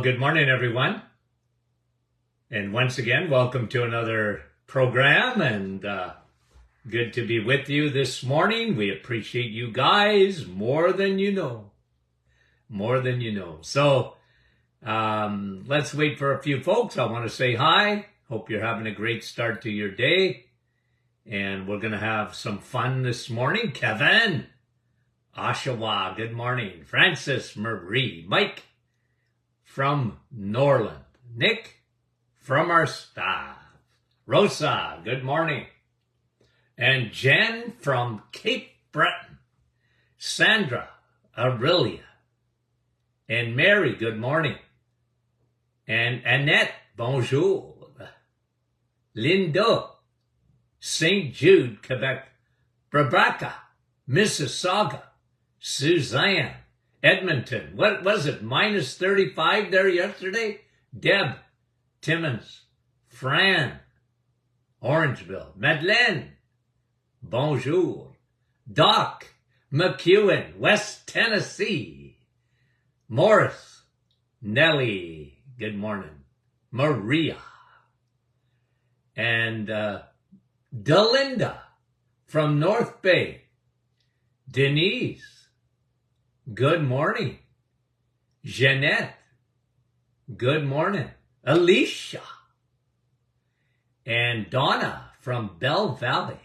good morning, everyone. And once again, welcome to another program, and good to be with you this morning. We appreciate you guys more than you know. More than you know. So let's wait for a few folks. I want to say hi. Hope you're having a great start to your day. And we're going to have some fun this morning. Kevin, Oshawa, good morning. Francis, Marie, Mike from Norland, Nick from our staff, Rosa, good morning. And Jen from Cape Breton, Sandra, Aurelia, and Mary, good morning. And Annette, bonjour. Linda, St. Jude, Quebec, Rebecca, Mississauga, Suzanne, Edmonton. What was it, minus 35 there yesterday? Deb, Timmins, Fran, Orangeville, Madeleine, bonjour. Doc, McEwen, West Tennessee, Morris, Nellie, good morning. Maria, and Delinda from North Bay, Denise, good morning. Jeanette, good morning. Alicia, and Donna from Bell Valley.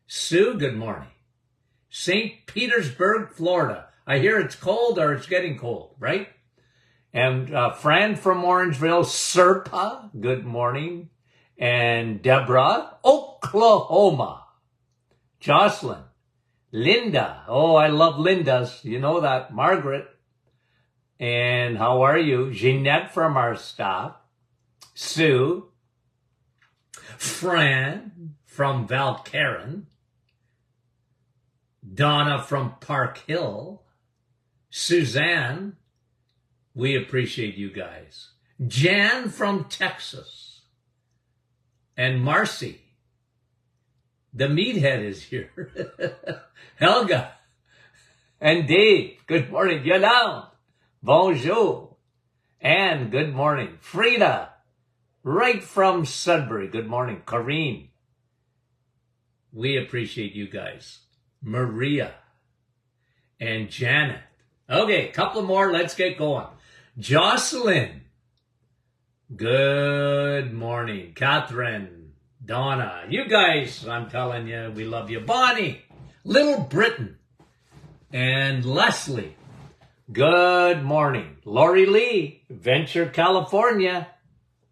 Sue, good morning. St. Petersburg, Florida. I hear it's cold, or it's getting cold, right? And Fran from Orangeville, Serpa, good morning. And Deborah, Oklahoma. Jocelyn, Linda. Oh, I love Lindas. You know that. Margaret. And how are you? Jeanette from our staff. Sue. Fran from Valcaron. Donna from Park Hill. Suzanne. We appreciate you guys. Jan from Texas. And Marcy. The meathead is here. Helga and Dave, good morning. Yolande, bonjour. And good morning. Frida, right from Sudbury, good morning. Corrine, we appreciate you guys. Maria and Janet. Okay, a couple more, let's get going. Jocelyn, good morning. Catherine, Donna, you guys, I'm telling you, we love you. Bonnie, Little Britain, and Leslie, good morning. Lori Lee, Venture, California.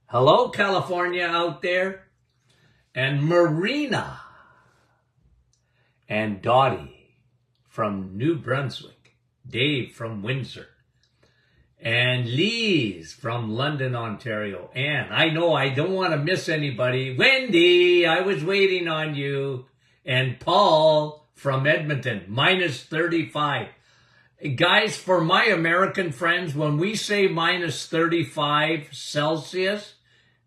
Hello, California out there. And Marina, and Dottie from New Brunswick. Dave from Windsor. And Lise from London, Ontario. Anne, I know I don't want to miss anybody. Wendy, I was waiting on you. And Paul from Edmonton, minus 35. Guys, for my American friends, when we say minus 35 Celsius,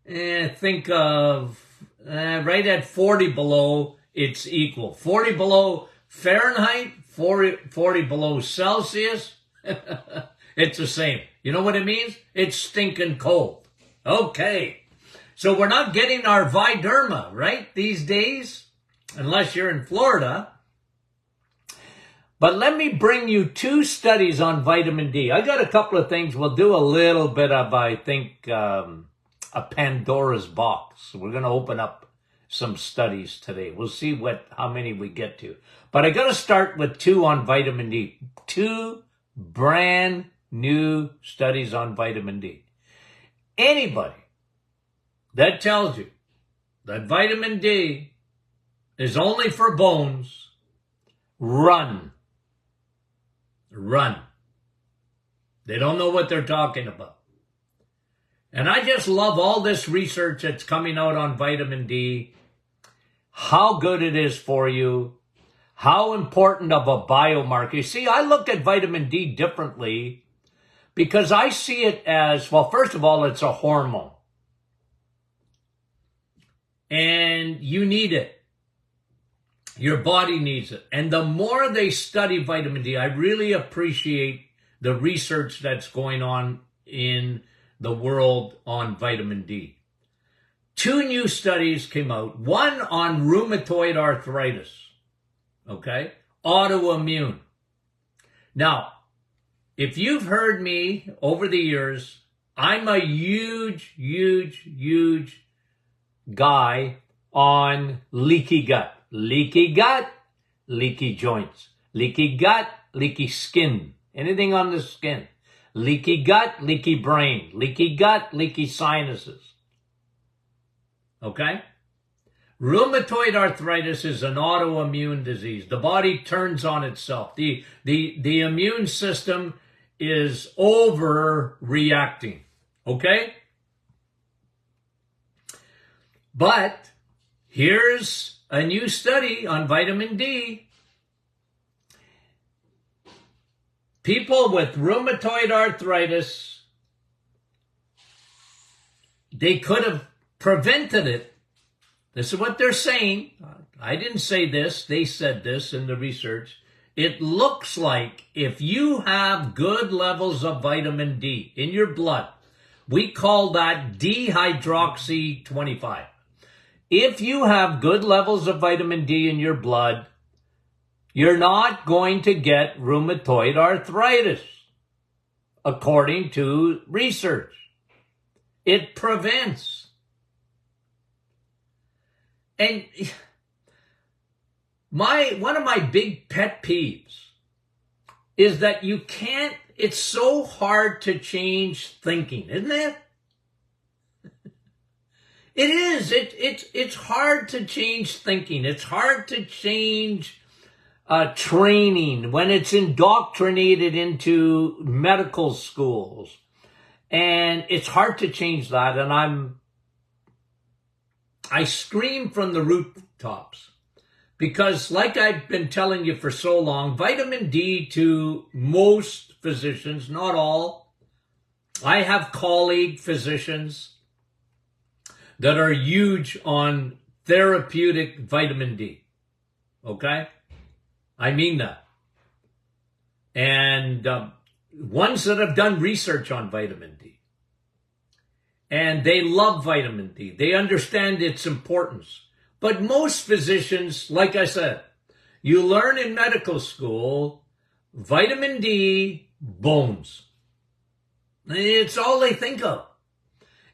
think of right at 40 below, it's equal. 40 below Fahrenheit, 40 below Celsius, it's the same. You know what it means? It's stinking cold. Okay. So we're not getting our Viderma, right, these days, unless you're in Florida. But let me bring you two studies on vitamin D. I got a couple of things. We'll do a little bit of, I think, a Pandora's box. We're going to open up some studies today. We'll see how many we get to. But I got to start with two on vitamin D. Two brand new studies on vitamin D. Anybody that tells you that vitamin D is only for bones, run. Run. They don't know what they're talking about. And I just love all this research that's coming out on vitamin D, how good it is for you, how important of a biomarker. You see, I look at vitamin D differently because I see it as, well, first of all, it's a hormone. And you need it. Your body needs it. And the more they study vitamin D, I really appreciate the research that's going on in the world on vitamin D. 2 new studies came out, one on rheumatoid arthritis, okay? Autoimmune. Now, if you've heard me over the years, I'm a huge guy on leaky gut. Leaky gut, leaky joints. Leaky gut, leaky skin. Anything on the skin. Leaky gut, leaky brain. Leaky gut, leaky sinuses. Okay? Rheumatoid arthritis is an autoimmune disease. The body turns on itself. The immune system is overreacting. Okay? But here's a new study on vitamin D. People with rheumatoid arthritis, they could have prevented it. This is what they're saying. I didn't say this. They said this in the research. It looks like if you have good levels of vitamin D in your blood, we call that dehydroxy-25. If you have good levels of vitamin D in your blood, you're not going to get rheumatoid arthritis, according to research. It prevents. And one of my big pet peeves is that you can't, it's so hard to change thinking, isn't it? It is. It's hard to change thinking. It's hard to change training when it's indoctrinated into medical schools. And it's hard to change that. And I scream from the rooftops because, like I've been telling you for so long, vitamin D to most physicians, not all. I have colleague physicians that are huge on therapeutic vitamin D. Okay? I mean that. And ones that have done research on vitamin D. And they love vitamin D. They understand its importance. But most physicians, like I said, you learn in medical school, vitamin D, bones. It's all they think of.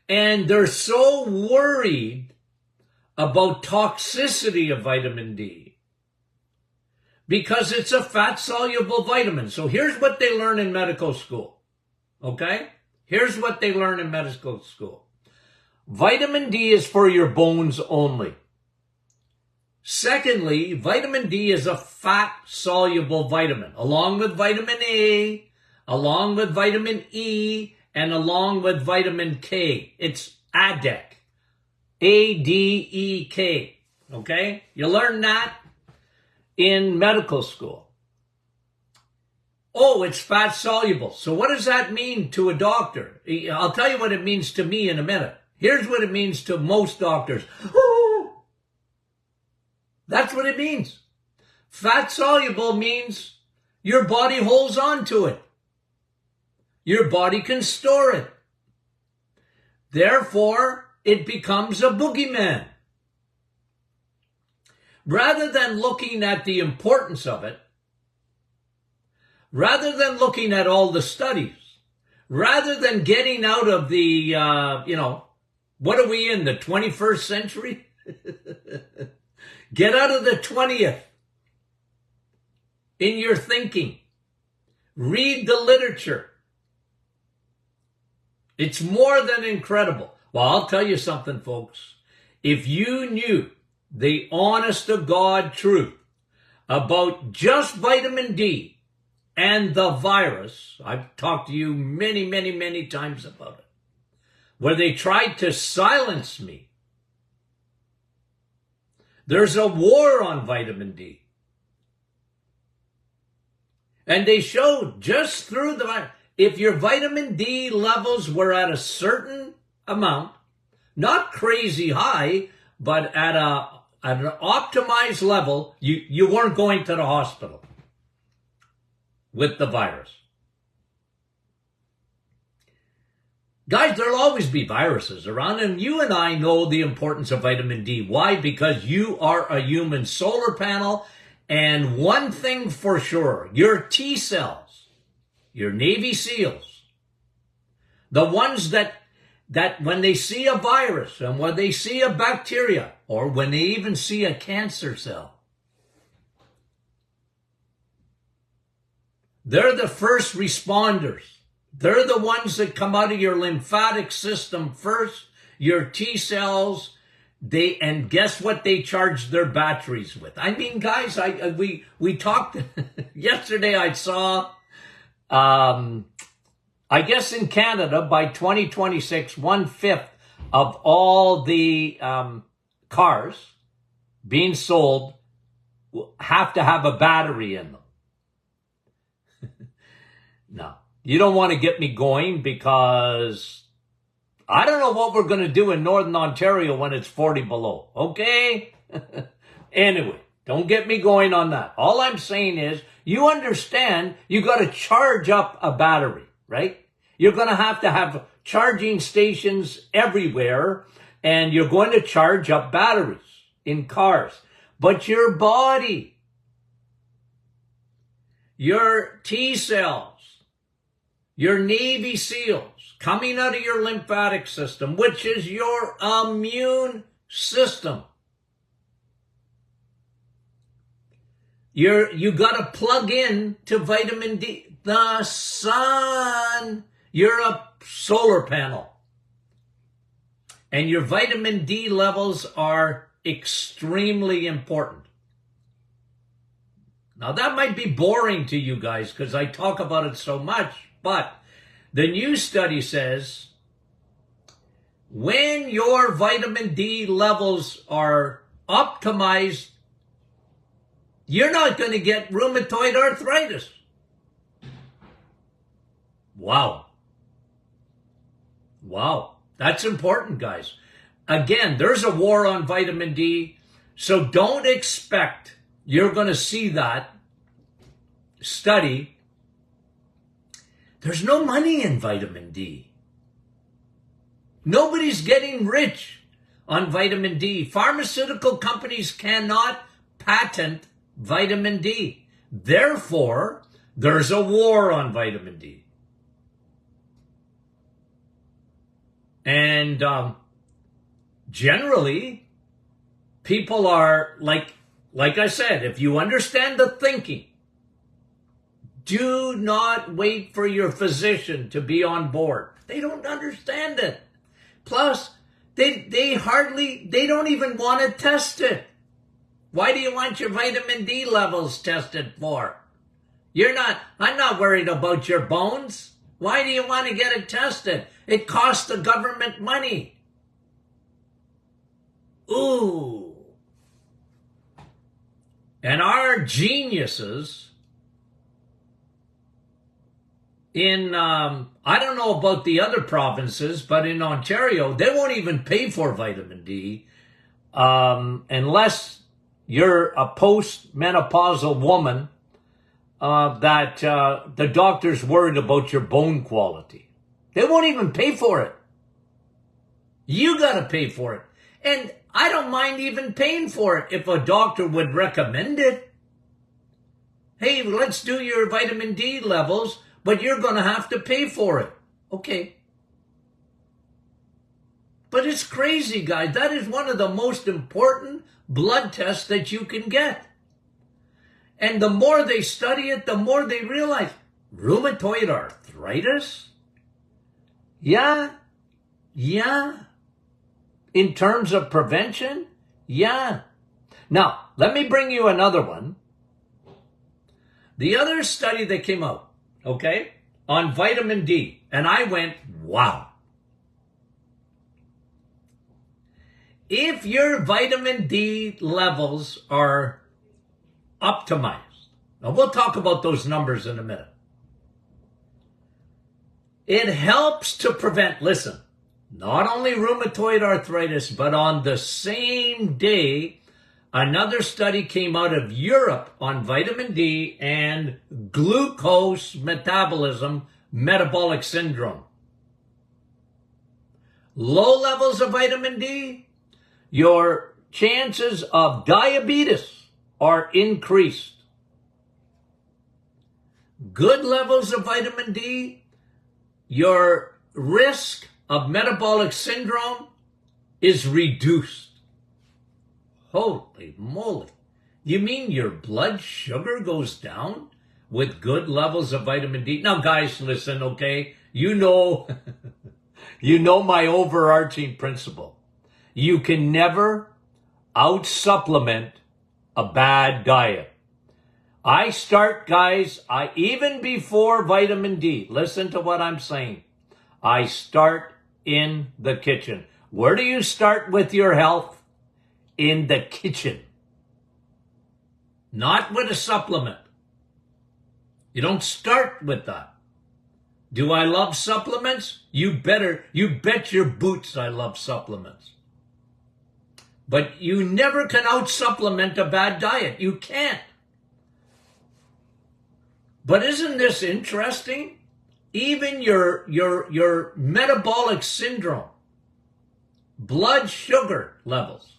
And they're so worried about toxicity of vitamin D because it's a fat-soluble vitamin. So here's what they learn in medical school. Okay? Here's what they learn in medical school. Vitamin D is for your bones only. Secondly, vitamin D is a fat-soluble vitamin, along with vitamin A, along with vitamin E, and along with vitamin K. It's ADEK. A-D-E-K. Okay? You learn that in medical school. Oh, it's fat soluble. So what does that mean to a doctor? I'll tell you what it means to me in a minute. Here's what it means to most doctors. That's what it means. Fat soluble means your body holds on to it. Your body can store it. Therefore, it becomes a boogeyman. Rather than looking at the importance of it, rather than looking at all the studies, rather than getting out of the, what are we in, the 21st century? Get out of the 20th in your thinking. Read the literature. It's more than incredible. Well, I'll tell you something, folks. If you knew the honest to God truth about just vitamin D and the virus, I've talked to you many times about it, where they tried to silence me. There's a war on vitamin D. And they showed just through the virus, if your vitamin D levels were at a certain amount, not crazy high, but at an optimized level, you weren't going to the hospital with the virus. Guys, there'll always be viruses around, and you and I know the importance of vitamin D. Why? Because you are a human solar panel, and one thing for sure, your T cells, your Navy SEALs, the ones that when they see a virus and when they see a bacteria, or when they even see a cancer cell, they're the first responders. They're the ones that come out of your lymphatic system first, your T cells, and guess what they charge their batteries with? I mean, guys, we talked yesterday. I saw, I guess in Canada by 2026, 1/5 of all the cars being sold have to have a battery in them. No. You don't want to get me going, because I don't know what we're going to do in Northern Ontario when it's 40 below. Okay? Anyway, don't get me going on that. All I'm saying is, you understand you got to charge up a battery, right? You're going to have charging stations everywhere, and you're going to charge up batteries in cars. But your body, your T cells, your Navy SEALs coming out of your lymphatic system, which is your immune system. You got to plug in to vitamin D. The sun. You're a solar panel. And your vitamin D levels are extremely important. Now, that might be boring to you guys because I talk about it so much. But the new study says when your vitamin D levels are optimized, you're not going to get rheumatoid arthritis. Wow. Wow. That's important, guys. Again, there's a war on vitamin D, so don't expect you're going to see that study. There's no money in vitamin D. Nobody's getting rich on vitamin D. Pharmaceutical companies cannot patent vitamin D. Therefore, there's a war on vitamin D. And generally, people are like I said, if you understand the thinking, do not wait for your physician to be on board. They don't understand it. Plus, they don't even want to test it. Why do you want your vitamin D levels tested for? I'm not worried about your bones. Why do you want to get it tested? It costs the government money. Ooh. And our geniuses in, I don't know about the other provinces, but in Ontario, they won't even pay for vitamin D unless you're a post-menopausal woman that the doctor's worried about your bone quality. They won't even pay for it. You got to pay for it. And I don't mind even paying for it if a doctor would recommend it. Hey, let's do your vitamin D levels, but you're going to have to pay for it. Okay. But it's crazy, guys. That is one of the most important blood tests that you can get. And the more they study it, the more they realize, rheumatoid arthritis? Yeah. In terms of prevention? Yeah. Now, let me bring you another one. The other study that came out, okay, on vitamin D, and I went, wow. If your vitamin D levels are optimized, now we'll talk about those numbers in a minute. It helps to prevent, listen, not only rheumatoid arthritis, but on the same day, another study came out of Europe on vitamin D and glucose metabolism, metabolic syndrome. low levels of vitamin D, your chances of diabetes are increased. Good levels of vitamin D, your risk of metabolic syndrome is reduced. Holy moly. You mean your blood sugar goes down with good levels of vitamin D? Now, guys, listen, okay? You know my overarching principle. You can never out-supplement a bad diet. I start, guys, even before vitamin D, listen to what I'm saying. I start in the kitchen. Where do you start with your health? In the kitchen. Not with a supplement. You don't start with that. Do I love supplements? You bet your boots I love supplements. But you never can out-supplement a bad diet. You can't. But isn't this interesting? Even your metabolic syndrome, blood sugar levels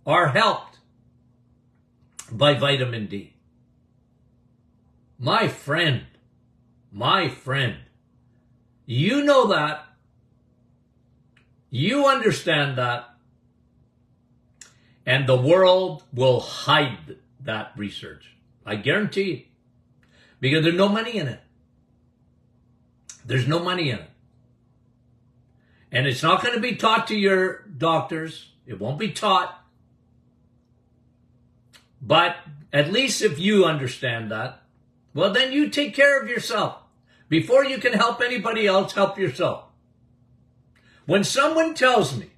are helped by vitamin D. My friend, you know that. You understand that. And the world will hide that research. I guarantee you. Because there's no money in it. There's no money in it. And it's not going to be taught to your doctors. It won't be taught. But at least if you understand that, well, then you take care of yourself. Before you can help anybody else, help yourself. When someone tells me,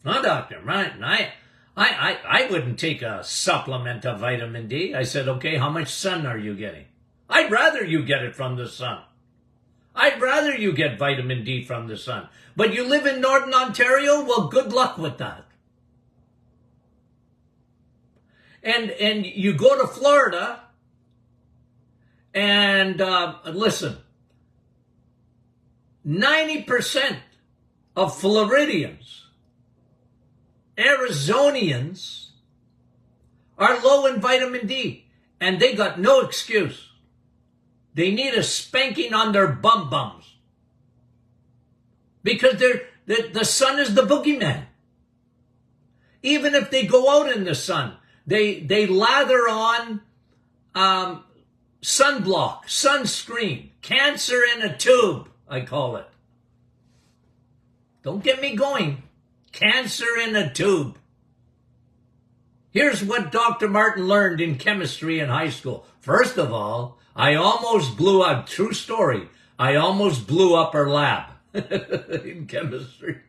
"Oh, Dr. Martin, I wouldn't take a supplement of vitamin D." I said, "Okay, how much sun are you getting?" "I'd rather you get it from the sun. I'd rather you get vitamin D from the sun. But you live in Northern Ontario? Well, good luck with that. And you go to Florida, and listen, 90% of Floridians, Arizonians, are low in vitamin D, and they got no excuse. They need a spanking on their bum-bums because the sun is the boogeyman. Even if they go out in the sun, they lather on sunblock, sunscreen, cancer in a tube, I call it. Don't get me going. Cancer in a tube. Here's what Dr. Martin learned in chemistry in high school. First of all, I almost blew up, true story, I almost blew up our lab in chemistry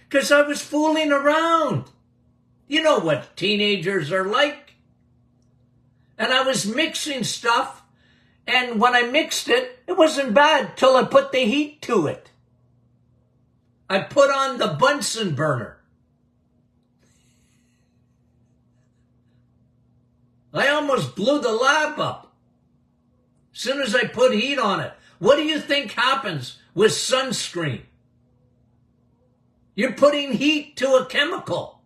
because I was fooling around. You know what teenagers are like. And I was mixing stuff, and when I mixed it, it wasn't bad till I put the heat to it. I put on the Bunsen burner. I almost blew the lab up. As soon as I put heat on it. What do you think happens with sunscreen? You're putting heat to a chemical.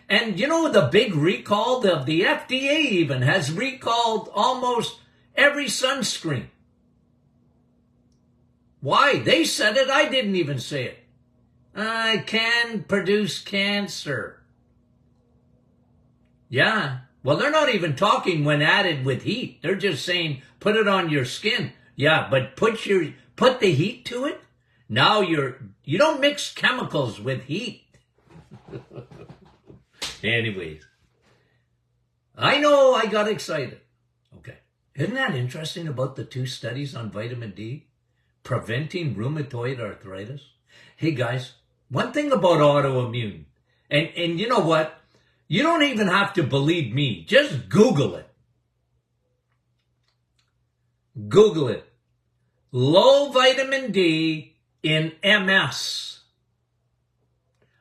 And you know the big recall? The FDA even has recalled almost every sunscreen. Why? They said it. I didn't even say it. I can produce cancer. Yeah. Well, they're not even talking when added with heat. They're just saying, put it on your skin. Yeah, but put the heat to it. Now you don't mix chemicals with heat. Anyways, I know I got excited. Okay. Isn't that interesting about the 2 studies on vitamin D? Preventing rheumatoid arthritis. Hey guys, one thing about autoimmune, and you know what? You don't even have to believe me. Just Google it. Google it. Low vitamin D in MS.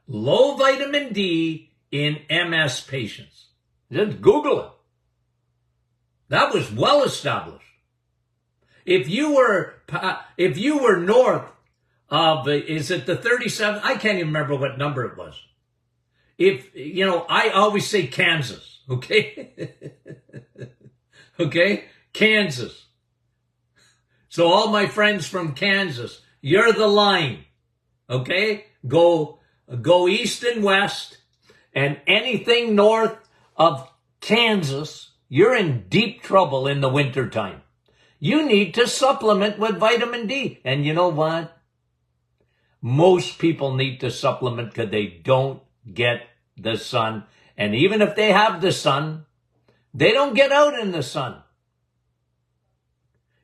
Low vitamin D in MS patients. Just Google it. That was well established. If you were north of, is it the 37? I can't even remember what number it was. If, you know, I always say Kansas, okay? Okay? Kansas. So all my friends from Kansas, you're the line, okay? Go east and west, and anything north of Kansas, you're in deep trouble in the wintertime. You need to supplement with vitamin D. And you know what? Most people need to supplement because they don't get the sun. And even if they have the sun, they don't get out in the sun.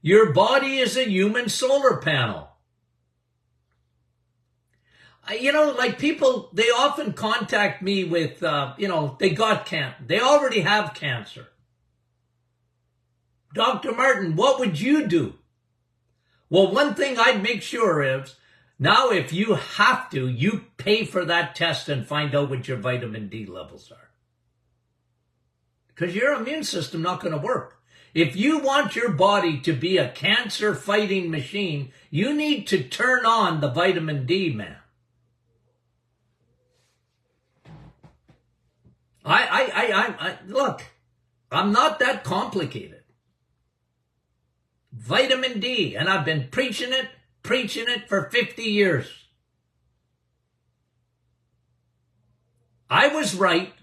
Your body is a human solar panel. You know, like people, they often contact me with, you know, they already have cancer. Dr. Martin, what would you do? Well, one thing I'd make sure is, now if you have to, you pay for that test and find out what your vitamin D levels are. Because your immune system not going to work. If you want your body to be a cancer-fighting machine, you need to turn on the vitamin D, man. Look, I'm not that complicated. Vitamin D, and I've been preaching it for 50 years. I was right.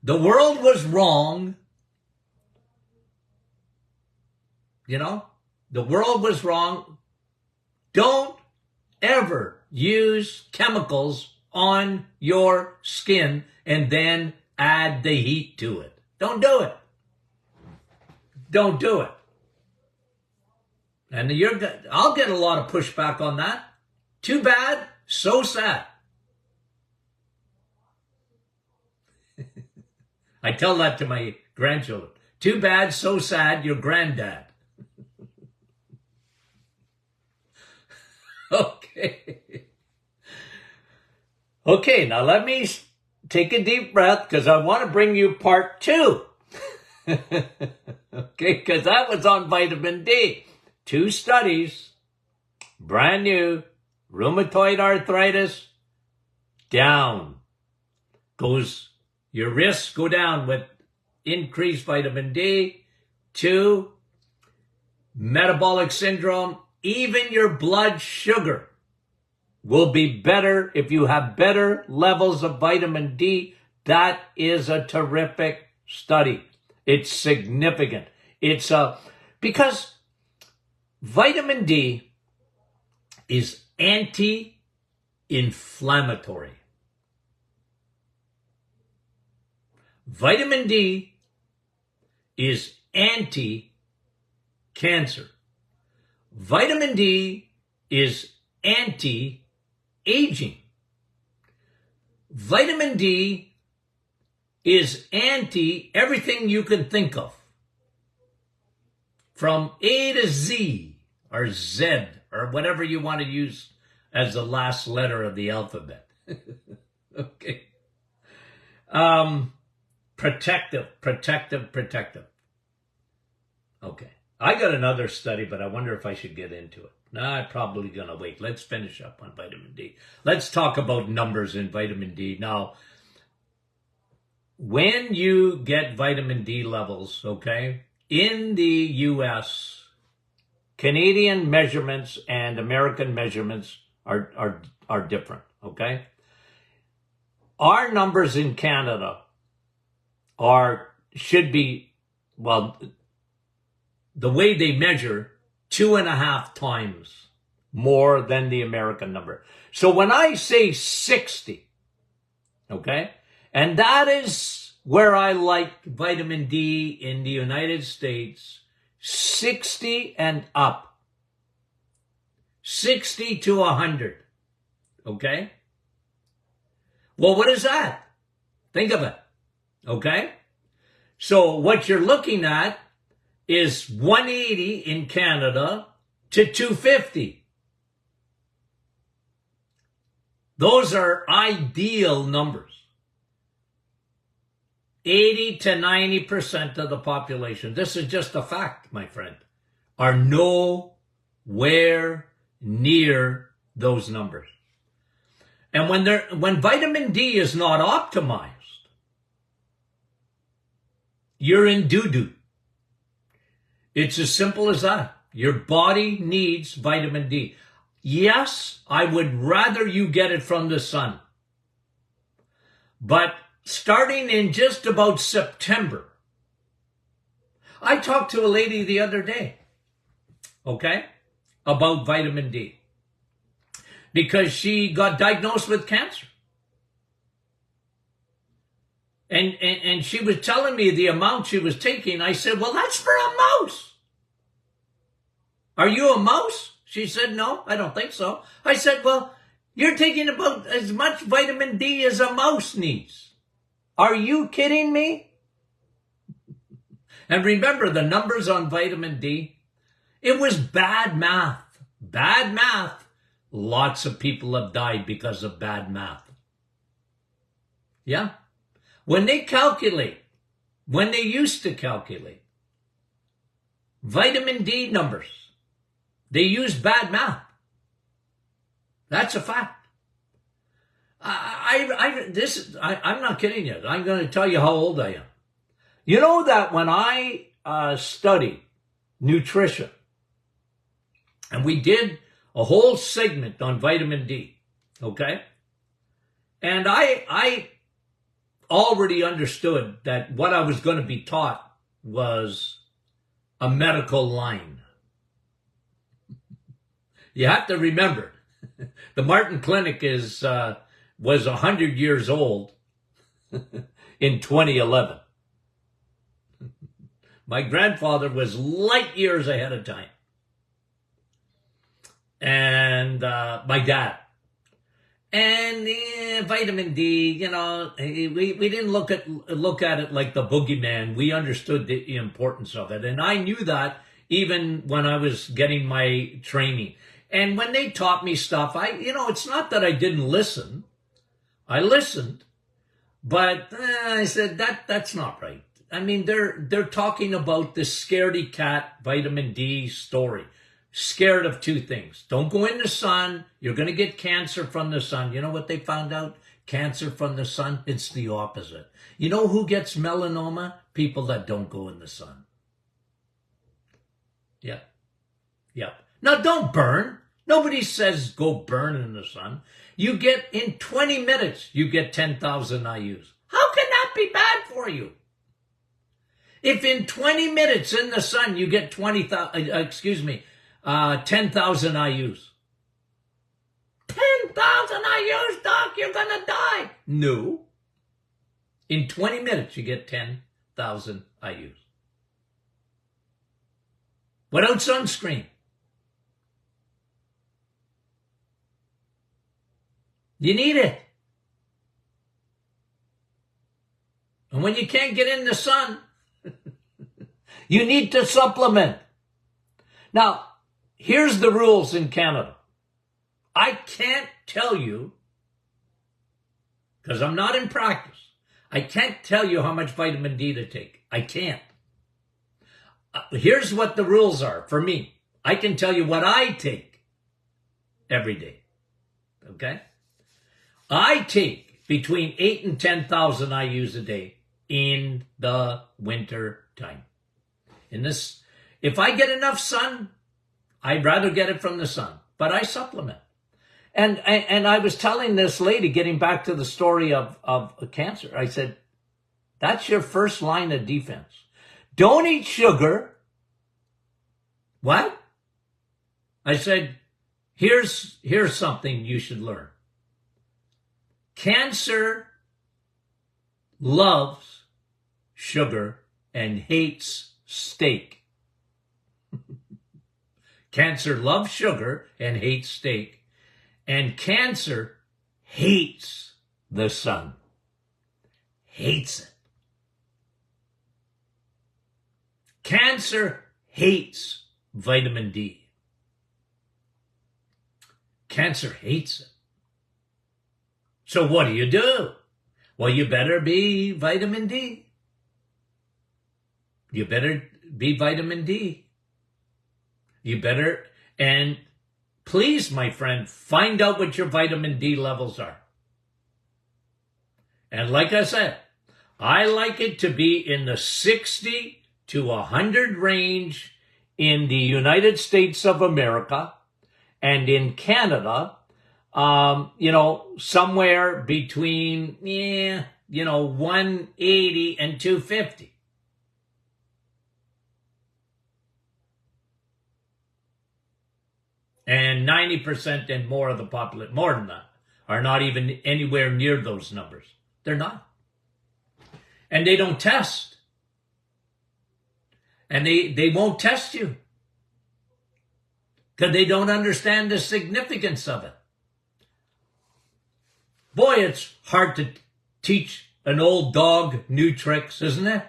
The world was wrong. You know, the world was wrong. Don't ever use chemicals on your skin and then add the heat to it. Don't do it. Don't do it. And I'll get a lot of pushback on that. Too bad, so sad. I tell that to my grandchildren. Too bad, so sad, your granddad. Okay. Okay, now let me take a deep breath because I want to bring you part 2. Okay, because that was on vitamin D. 2 studies, brand new, rheumatoid arthritis, down. Your risks go down with increased vitamin D. 2, metabolic syndrome, even your blood sugar will be better if you have better levels of vitamin D. That is a terrific study. It's significant. Because vitamin D is anti-inflammatory. Vitamin D is anti-cancer. Vitamin D is anti-aging. Vitamin D is anti-everything you can think of. From A to Z, or Z, or whatever you want to use as the last letter of the alphabet. Okay. Protective. Okay. I got another study, but I wonder if I should get into it. Nah, I'm probably going to wait. Let's finish up on vitamin D. Let's talk about numbers in vitamin D. Now, when you get vitamin D levels, okay, in the U.S., Canadian measurements and American measurements are different, okay? Our numbers in Canada should be, well, the way they measure, 2.5 times more than the American number. So when I say 60, okay, and that is where I like vitamin D in the United States, 60 and up. 60 to 100, okay? Well, what is that? Think of it, okay? So what you're looking at is 180 in Canada to 250. Those are ideal numbers. 80 to 90% of the population, this is just a fact, my friend, are nowhere near those numbers. And when vitamin D is not optimized, you're in doo-doo. It's as simple as that. Your body needs vitamin D. Yes, I would rather you get it from the sun. But starting in just about September, I talked to a lady the other day, okay, about vitamin D. Because she got diagnosed with cancer. And she was telling me the amount she was taking. I said, well, that's for a mouse. Are you a mouse? She said, no, I don't think so. I said, well, you're taking about as much vitamin D as a mouse needs. Are you kidding me? And remember the numbers on vitamin D? It was bad math. Bad math. Lots of people have died because of bad math. Yeah. When they used to calculate vitamin D numbers, they used bad math. That's a fact. I'm not kidding you. I'm going to tell you how old I am. You know that when I studied nutrition, and we did a whole segment on vitamin D, okay? And I already understood that what I was going to be taught was a medical line. You have to remember, the Martin Clinic was 100 years old in 2011. My grandfather was light years ahead of time. And my dad. And vitamin D, you know, we didn't look at it like the boogeyman. We understood the importance of it. And I knew that even when I was getting my training. And when they taught me stuff, it's not that I didn't listen. I listened. But I said, that's not right. I mean, they're talking about the scaredy cat vitamin D story. Scared of two things. Don't go in the sun. You're going to get cancer from the sun. You know what they found out? Cancer from the sun? It's the opposite. You know who gets melanoma? People that don't go in the sun. Yep. Now, don't burn. Nobody says go burn in the sun. You get, in 20 minutes, you get 10,000 IUs. How can that be bad for you? If in 20 minutes in the sun you get 10,000 IUs. 10,000 IUs, doc, you're going to die. No. In 20 minutes, you get 10,000 IUs. Without sunscreen. You need it. And when you can't get in the sun, you need to supplement. Now, here's the rules in Canada. I can't tell you, because I'm not in practice, I can't tell you how much vitamin D to take. I can't. Here's what the rules are for me. I can tell you what I take every day. Okay? I take between 8 and 10,000 IUs a day in the winter time. If I get enough sun, I'd rather get it from the sun, but I supplement. And I was telling this lady, getting back to the story of cancer, I said, that's your first line of defense. Don't eat sugar. What? I said, here's something you should learn. Cancer loves sugar and hates steak. Cancer loves sugar and hates steak. And cancer hates the sun. Hates it. Cancer hates vitamin D. Cancer hates it. So what do? Well, you better be vitamin D. You better be vitamin D. You better, and please, my friend, find out what your vitamin D levels are. And like I said, I like it to be in the 60 to 100 range in the United States of America, and in Canada, somewhere between, 180 and 250. And 90% and more of the population, more than that, are not even anywhere near those numbers. They're not. And they don't test. And they won't test you, because they don't understand the significance of it. Boy, it's hard to teach an old dog new tricks, isn't it?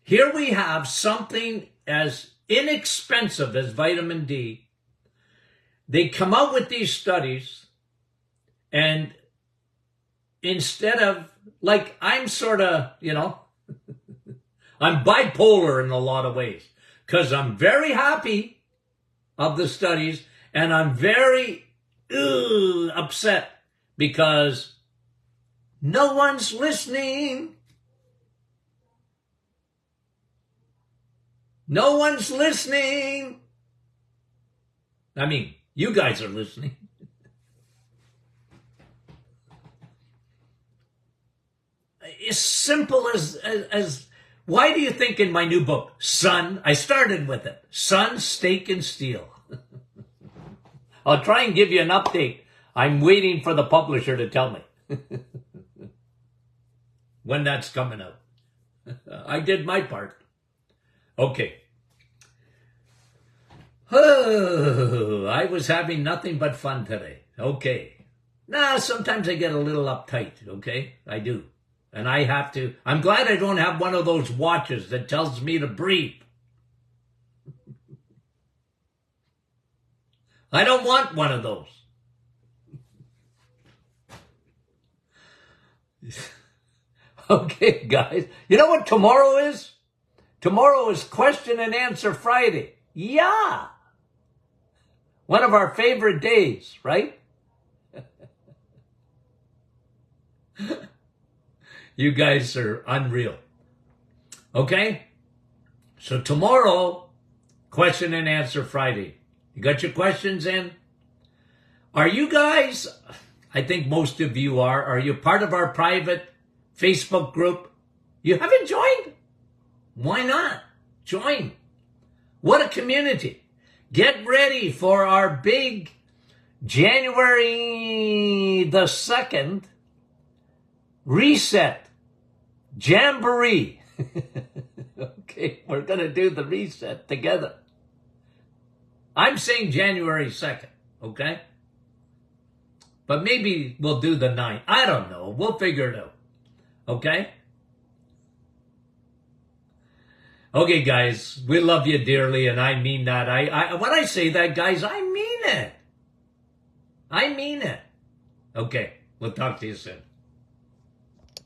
Here we have something as inexpensive as vitamin D. They come out with these studies, and instead of, like, I'm sort of, I'm bipolar in a lot of ways, because I'm very happy of the studies, and I'm very upset because no one's listening. No one's listening. I mean, you guys are listening. As simple as why do you think in my new book, Sun, I started with it, Sun, Steak, and Steel. I'll try and give you an update. I'm waiting for the publisher to tell me when that's coming out. I did my part. Okay. Oh, I was having nothing but fun today. Okay. Now, sometimes I get a little uptight, okay? I do. And I have to. I'm glad I don't have one of those watches that tells me to breathe. I don't want one of those. Okay, guys. You know what tomorrow is? Tomorrow is Question and Answer Friday. Yeah. One of our favorite days, right? You guys are unreal. Okay? So tomorrow, Question and Answer Friday. You got your questions in? Are you guys, I think most of you are you part of our private Facebook group? You haven't joined? Why not? Join. What a community. Get ready for our big January the 2nd reset jamboree. Okay, we're going to do the reset together. I'm saying January 2nd, okay? But maybe we'll do the 9th. I don't know. We'll figure it out, okay? Okay, guys, we love you dearly, and I mean that. When I say that, guys, I mean it. I mean it. Okay, we'll talk to you soon.